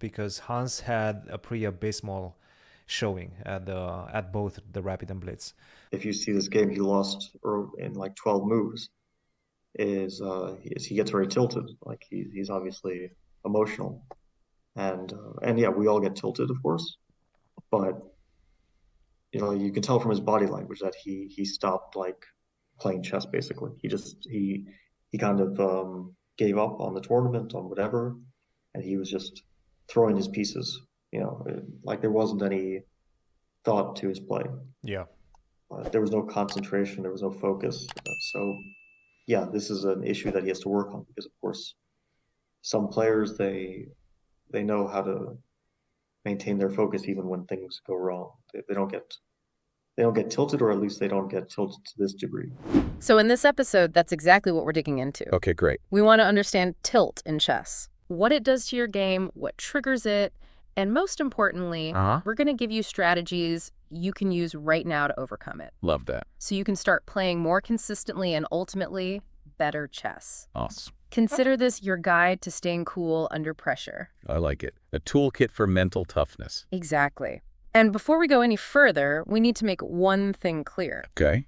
because Hans had a pretty abysmal showing at both the Rapid and Blitz. If you see this game, he lost in like 12 moves. Is he gets very tilted. Like he's obviously emotional, and yeah, we all get tilted, of course. But you can tell from his body language that he stopped like playing chess. Basically, he kind of gave up on the tournament, on whatever, and he was just throwing his pieces. Like there wasn't any thought to his play. Yeah. There was no concentration. There was no focus. So yeah, this is an issue that he has to work on because, of course, some players they know how to maintain their focus even when things go wrong. They don't get tilted, or at least they don't get tilted to this degree. So in this episode, that's exactly what we're digging into. Okay, great. We want to understand tilt in chess, what it does to your game, what triggers it, and most importantly, we're going to give you strategies you can use right now to overcome it. Love that. So you can start playing more consistently and ultimately better chess. Awesome. Consider this your guide to staying cool under pressure. I like it. A toolkit for mental toughness. Exactly. And before we go any further, we need to make one thing clear. Okay.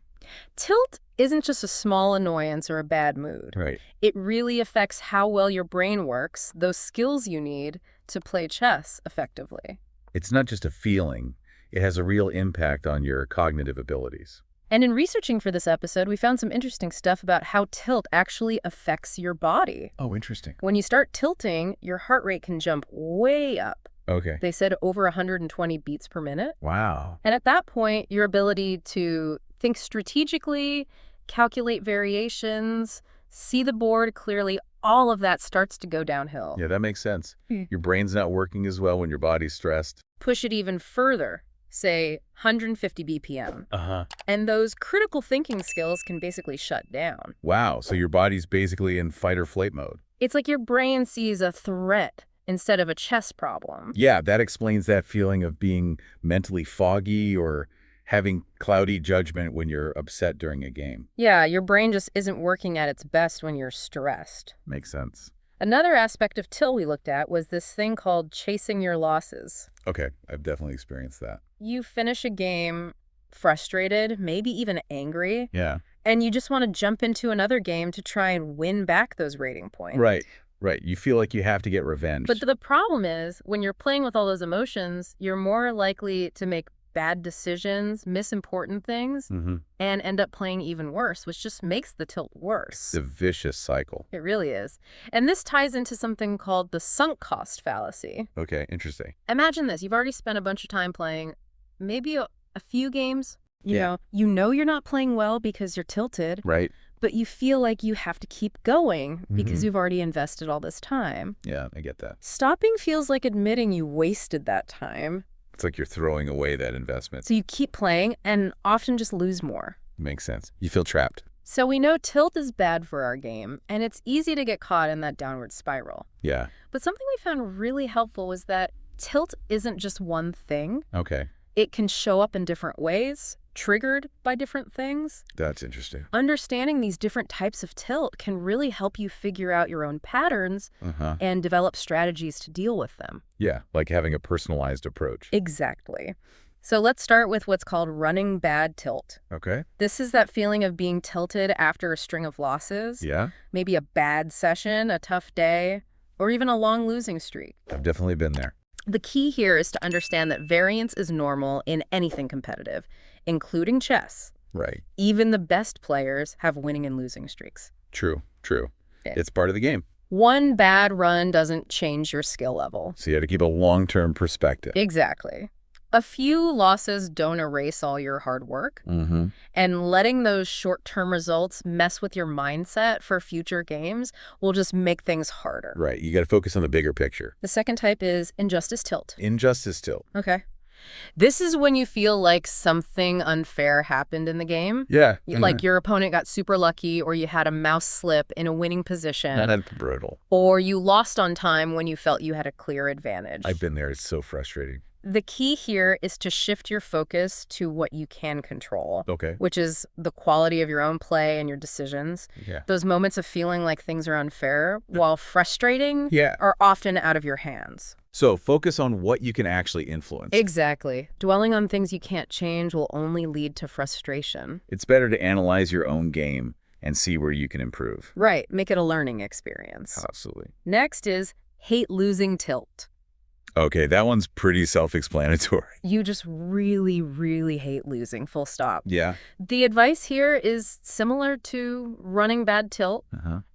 Tilt isn't just a small annoyance or a bad mood. Right. It really affects how well your brain works, those skills you need to play chess effectively. It's not just a feeling. It has a real impact on your cognitive abilities. And in researching for this episode, we found some interesting stuff about how tilt actually affects your body. Oh, interesting. When you start tilting, your heart rate can jump way up. Okay. They said over 120 beats per minute. Wow. And at that point, your ability to think strategically, calculate variations, see the board clearly, all of that starts to go downhill. Yeah, that makes sense. Your brain's not working as well when your body's stressed. Push it even further, say 150 BPM. And those critical thinking skills can basically shut down. Wow, so your body's basically in fight or flight mode. It's like your brain sees a threat instead of a chess problem. Yeah, that explains that feeling of being mentally foggy or having cloudy judgment when you're upset during a game. Yeah, your brain just isn't working at its best when you're stressed. Makes sense. Another aspect of tilt we looked at was this thing called chasing your losses. Okay, I've definitely experienced that. You finish a game frustrated, maybe even angry, Yeah. and you just want to jump into another game to try and win back those rating points. Right. You feel like you have to get revenge. But the problem is, when you're playing with all those emotions, you're more likely to make bad decisions, miss important things, and end up playing even worse, which just makes the tilt worse. It's a vicious cycle. It really is. And this ties into something called the sunk cost fallacy. Okay, interesting. Imagine this. You've already spent a bunch of time playing maybe a few games. You know you're not playing well because you're tilted. Right. But you feel like you have to keep going because you've already invested all this time. Yeah, I get that. Stopping feels like admitting you wasted that time. It's like you're throwing away that investment. So you keep playing and often just lose more. Makes sense. You feel trapped. So we know tilt is bad for our game, and it's easy to get caught in that downward spiral. Yeah. But something we found really helpful was that tilt isn't just one thing. Okay. It can show up in different ways, triggered by different things. That's interesting. Understanding these different types of tilt can really help you figure out your own patterns and develop strategies to deal with them. Yeah, like having a personalized approach. Exactly. So let's start with what's called running bad tilt. Okay. This is that feeling of being tilted after a string of losses. Yeah. Maybe a bad session, a tough day, or even a long losing streak. I've definitely been there. The key here is to understand that variance is normal in anything competitive, including chess. Right. Even the best players have winning and losing streaks. True. Yeah. It's part of the game. One bad run doesn't change your skill level. So you have to keep a long-term perspective. Exactly. A few losses don't erase all your hard work. And letting those short-term results mess with your mindset for future games will just make things harder. Right. You got to focus on the bigger picture. The second type is injustice tilt. Injustice tilt. Okay. This is when you feel like something unfair happened in the game. Yeah. Like your opponent got super lucky, or you had a mouse slip in a winning position. That's brutal. Or you lost on time when you felt you had a clear advantage. I've been there. It's so frustrating. The key here is to shift your focus to what you can control. Okay. Which is the quality of your own play and your decisions. Yeah. Those moments of feeling like things are unfair, while frustrating, Yeah. are often out of your hands. So focus on what you can actually influence. Exactly. Dwelling on things you can't change will only lead to frustration. It's better to analyze your own game and see where you can improve. Right. Make it a learning experience. Absolutely. Next is hate losing tilt. Okay, that one's pretty self-explanatory. You just really, really hate losing, full stop. Yeah. The advice here is similar to running bad tilt,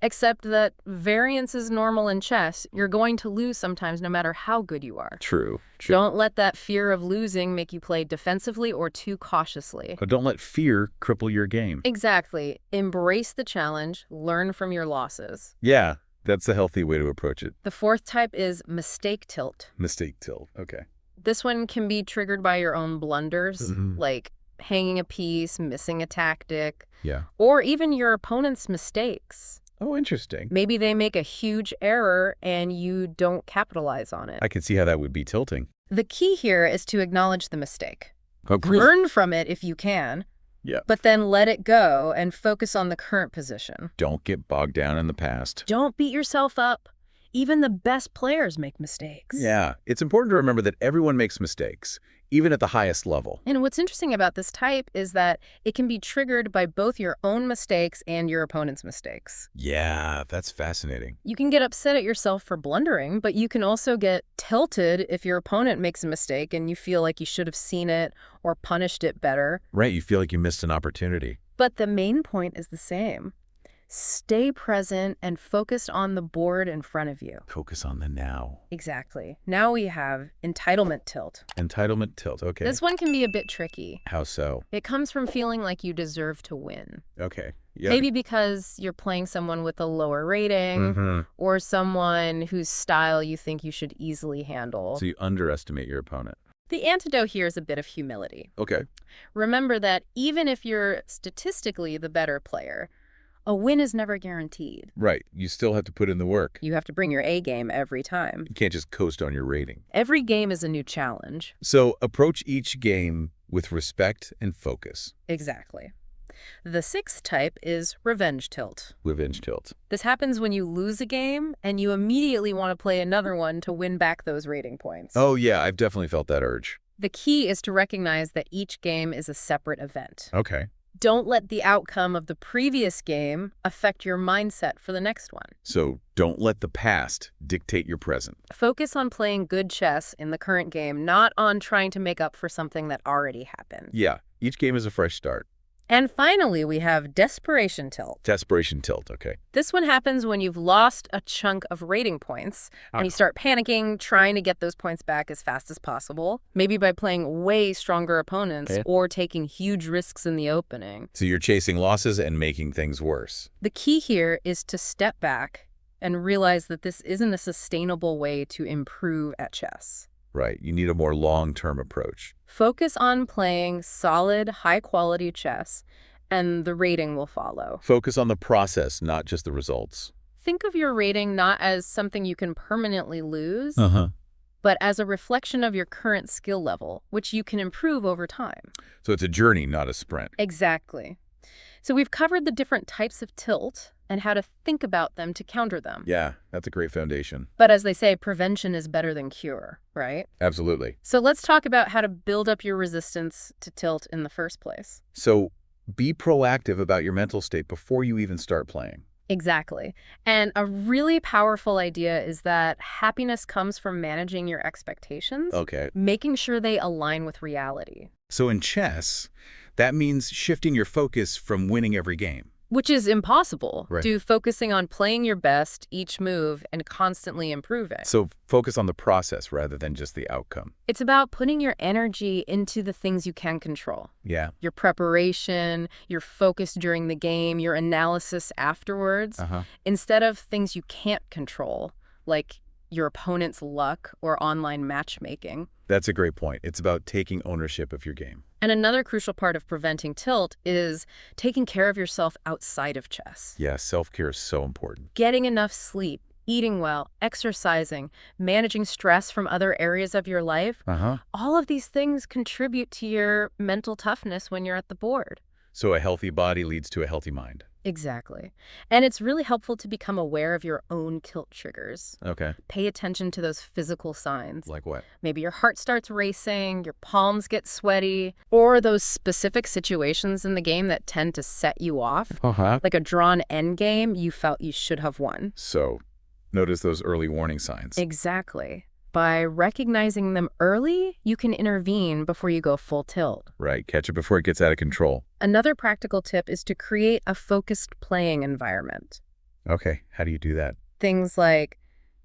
except that variance is normal in chess. You're going to lose sometimes no matter how good you are. True. Don't let that fear of losing make you play defensively or too cautiously. But don't let fear cripple your game. Exactly. Embrace the challenge, learn from your losses. Yeah, that's a healthy way to approach it. The fourth type is mistake tilt. Mistake tilt. Okay. This one can be triggered by your own blunders, like hanging a piece, missing a tactic, Yeah. or even your opponent's mistakes. Oh, interesting. Maybe they make a huge error and you don't capitalize on it. I can see how that would be tilting. The key here is to acknowledge the mistake. Oh, really? Learn from it if you can, Yeah. but then let it go and focus on the current position. Don't get bogged down in the past. Don't beat yourself up. Even the best players make mistakes. Yeah, it's important to remember that everyone makes mistakes, even at the highest level. And what's interesting about this type is that it can be triggered by both your own mistakes and your opponent's mistakes. Yeah, that's fascinating. You can get upset at yourself for blundering, but you can also get tilted if your opponent makes a mistake and you feel like you should have seen it or punished it better. Right, you feel like you missed an opportunity. But the main point is the same. Stay present and focused on the board in front of you. Focus on the now. Exactly. Now we have entitlement tilt. Entitlement tilt, okay. This one can be a bit tricky. How so? It comes from feeling like you deserve to win. Okay. Yeah. Maybe because you're playing someone with a lower rating or someone whose style you think you should easily handle. So you underestimate your opponent. The antidote here is a bit of humility. Okay. Remember that even if you're statistically the better player, a win is never guaranteed. Right. You still have to put in the work. You have to bring your A game every time. You can't just coast on your rating. Every game is a new challenge. So approach each game with respect and focus. Exactly. The sixth type is revenge tilt. Revenge tilt. This happens when you lose a game and you immediately want to play another one to win back those rating points. Oh, yeah, I've definitely felt that urge. The key is to recognize that each game is a separate event. Okay. Don't let the outcome of the previous game affect your mindset for the next one. So don't let the past dictate your present. Focus on playing good chess in the current game, not on trying to make up for something that already happened. Yeah, each game is a fresh start. And finally, we have desperation tilt. Desperation tilt, okay. This one happens when you've lost a chunk of rating points and you start panicking, trying to get those points back as fast as possible, maybe by playing way stronger opponents or taking huge risks in the opening. So you're chasing losses and making things worse. The key here is to step back and realize that this isn't a sustainable way to improve at chess. Right, you need a more long-term approach. Focus on playing solid, high-quality chess, and the rating will follow. Focus on the process, not just the results. Think of your rating not as something you can permanently lose, but as a reflection of your current skill level, which you can improve over time. So it's a journey, not a sprint. Exactly. So we've covered the different types of tilt and how to think about them to counter them. Yeah, that's a great foundation. But as they say, prevention is better than cure, right? Absolutely. So let's talk about how to build up your resistance to tilt in the first place. So be proactive about your mental state before you even start playing. Exactly. And a really powerful idea is that happiness comes from managing your expectations, making sure they align with reality. So in chess, that means shifting your focus from winning every game. Which is impossible. Right. Do focusing on playing your best each move and constantly improving. So focus on the process rather than just the outcome. It's about putting your energy into the things you can control. Yeah. Your preparation, your focus during the game, your analysis afterwards, instead of things you can't control, like your opponent's luck or online matchmaking. That's a great point. It's about taking ownership of your game. And another crucial part of preventing tilt is taking care of yourself outside of chess. Yeah, self-care is so important. Getting enough sleep, eating well, exercising, managing stress from other areas of your life. All of these things contribute to your mental toughness when you're at the board. So a healthy body leads to a healthy mind. Exactly. And it's really helpful to become aware of your own tilt triggers. Okay. Pay attention to those physical signs. Like what? Maybe your heart starts racing, your palms get sweaty, or those specific situations in the game that tend to set you off. Uh-huh. Like a drawn end game you felt you should have won. So, notice those early warning signs. Exactly. By recognizing them early, you can intervene before you go full tilt. Right. Catch it before it gets out of control. Another practical tip is to create a focused playing environment. Okay. How do you do that? Things like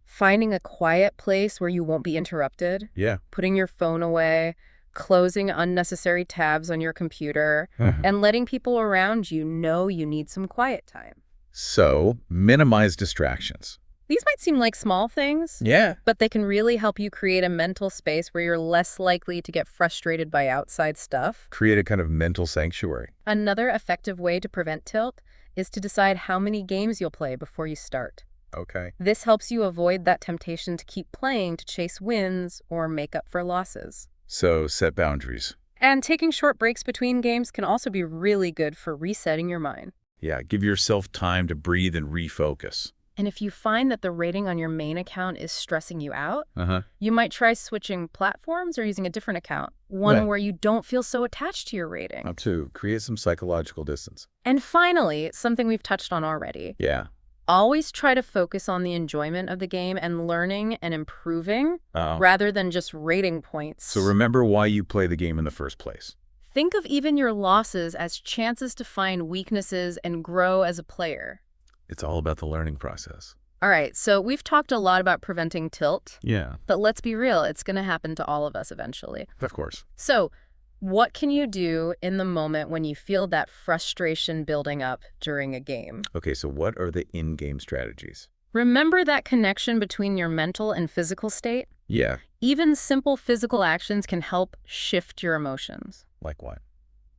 finding a quiet place where you won't be interrupted, Yeah. putting your phone away, closing unnecessary tabs on your computer, and letting people around you know you need some quiet time. So, minimize distractions. These might seem like small things, Yeah. but they can really help you create a mental space where you're less likely to get frustrated by outside stuff. Create a kind of mental sanctuary. Another effective way to prevent tilt is to decide how many games you'll play before you start. Okay. This helps you avoid that temptation to keep playing to chase wins or make up for losses. So, set boundaries. And taking short breaks between games can also be really good for resetting your mind. Yeah. Give yourself time to breathe and refocus. And if you find that the rating on your main account is stressing you out, Uh-huh. you might try switching platforms or using a different account, one Right. where you don't feel so attached to your rating. Up to create some psychological distance. And finally, something we've touched on already, Yeah. always try to focus on the enjoyment of the game and learning and improving Oh. rather than just rating points. So remember why you play the game in the first place. Think of even your losses as chances to find weaknesses and grow as a player. It's all about the learning process. All right, so we've talked a lot about preventing tilt, Yeah. but let's be real, it's going to happen to all of us eventually. Of course. So what can you do in the moment when you feel that frustration building up during a game? Okay, so what are the in-game strategies? Remember that connection between your mental and physical state? Yeah. Even simple physical actions can help shift your emotions. Like what?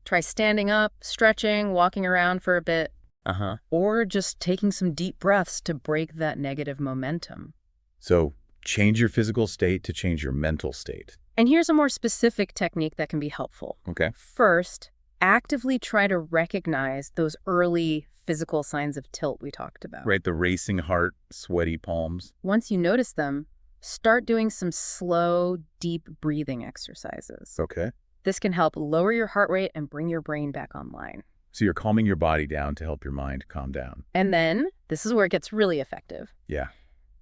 Try standing up, stretching, walking around for a bit, Uh-huh. or just taking some deep breaths to break that negative momentum. So change your physical state to change your mental state. And here's a more specific technique that can be helpful. Okay. First, actively try to recognize those early physical signs of tilt we talked about. Right, the racing heart, sweaty palms. Once you notice them, start doing some slow, deep breathing exercises. Okay. This can help lower your heart rate and bring your brain back online. So you're calming your body down to help your mind calm down. And then, this is where it gets really effective. Yeah.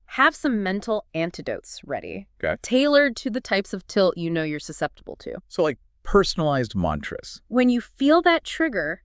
Have some mental antidotes ready, Okay. tailored to the types of tilt you know you're susceptible to. So like personalized mantras. When you feel that trigger,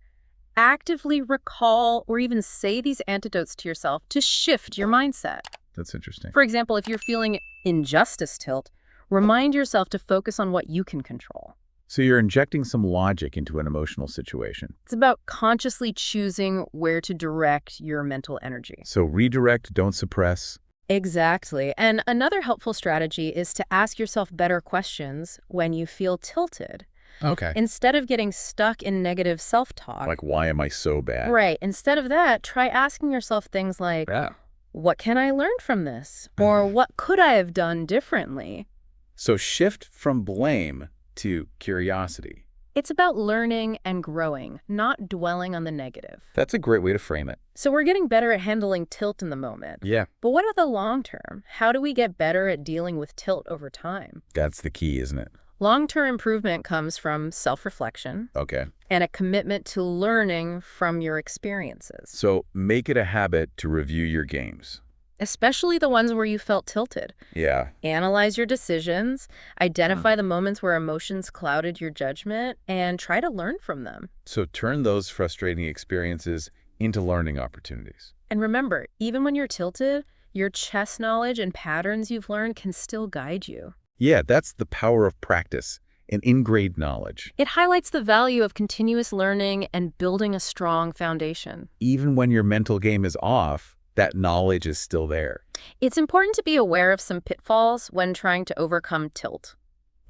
actively recall or even say these antidotes to yourself to shift your mindset. That's interesting. For example, if you're feeling injustice tilt, remind yourself to focus on what you can control. So you're injecting some logic into an emotional situation. It's about consciously choosing where to direct your mental energy. So redirect, don't suppress. Exactly. And another helpful strategy is to ask yourself better questions when you feel tilted. Okay. Instead of getting stuck in negative self-talk. Like, why am I so bad? Right. Instead of that, try asking yourself things like, Yeah. what can I learn from this? Or what could I have done differently? So shift from blame to curiosity. It's about learning and growing, not dwelling on the negative. That's a great way to frame it. So we're getting better at handling tilt in the moment. Yeah. But what about the long term? How do we get better at dealing with tilt over time? That's the key, isn't it? Long-term improvement comes from self-reflection Okay. and a commitment to learning from your experiences, So make it a habit to review your games. especially the ones where you felt tilted. Yeah. Analyze your decisions, identify the moments where emotions clouded your judgment, and try to learn from them. So turn those frustrating experiences into learning opportunities. And remember, even when you're tilted, your chess knowledge and patterns you've learned can still guide you. Yeah, that's the power of practice and ingrained knowledge. It highlights the value of continuous learning and building a strong foundation. Even when your mental game is off, that knowledge is still there. It's important to be aware of some pitfalls when trying to overcome tilt.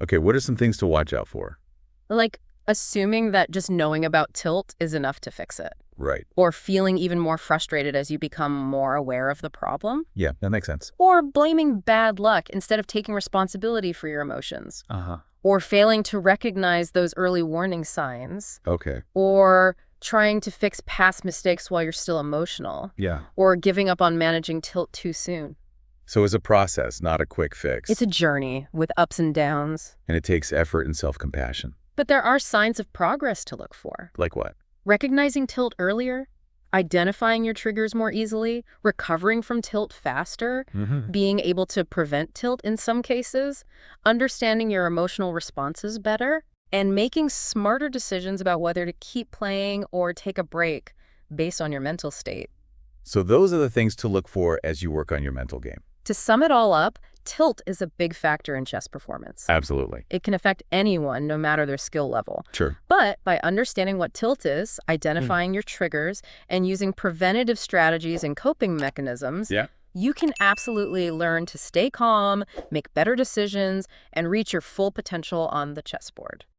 Okay, what are some things to watch out for? Like assuming that just knowing about tilt is enough to fix it, Right. or feeling even more frustrated as you become more aware of the problem, Yeah, that makes sense. or blaming bad luck instead of taking responsibility for your emotions, Uh-huh. or failing to recognize those early warning signs, Okay. or trying to fix past mistakes while you're still emotional, Yeah. or giving up on managing tilt too soon. So it's a process, not a quick fix. It's a journey with ups and downs. And it takes effort and self-compassion. But there are signs of progress to look for. Like what? Recognizing tilt earlier, identifying your triggers more easily, recovering from tilt faster, being able to prevent tilt in some cases, understanding your emotional responses better, and making smarter decisions about whether to keep playing or take a break based on your mental state. So those are the things to look for as you work on your mental game. To sum it all up, tilt is a big factor in chess performance. Absolutely. It can affect anyone, no matter their skill level. Sure. But by understanding what tilt is, identifying your triggers, and using preventative strategies and coping mechanisms, you can absolutely learn to stay calm, make better decisions, and reach your full potential on the chessboard.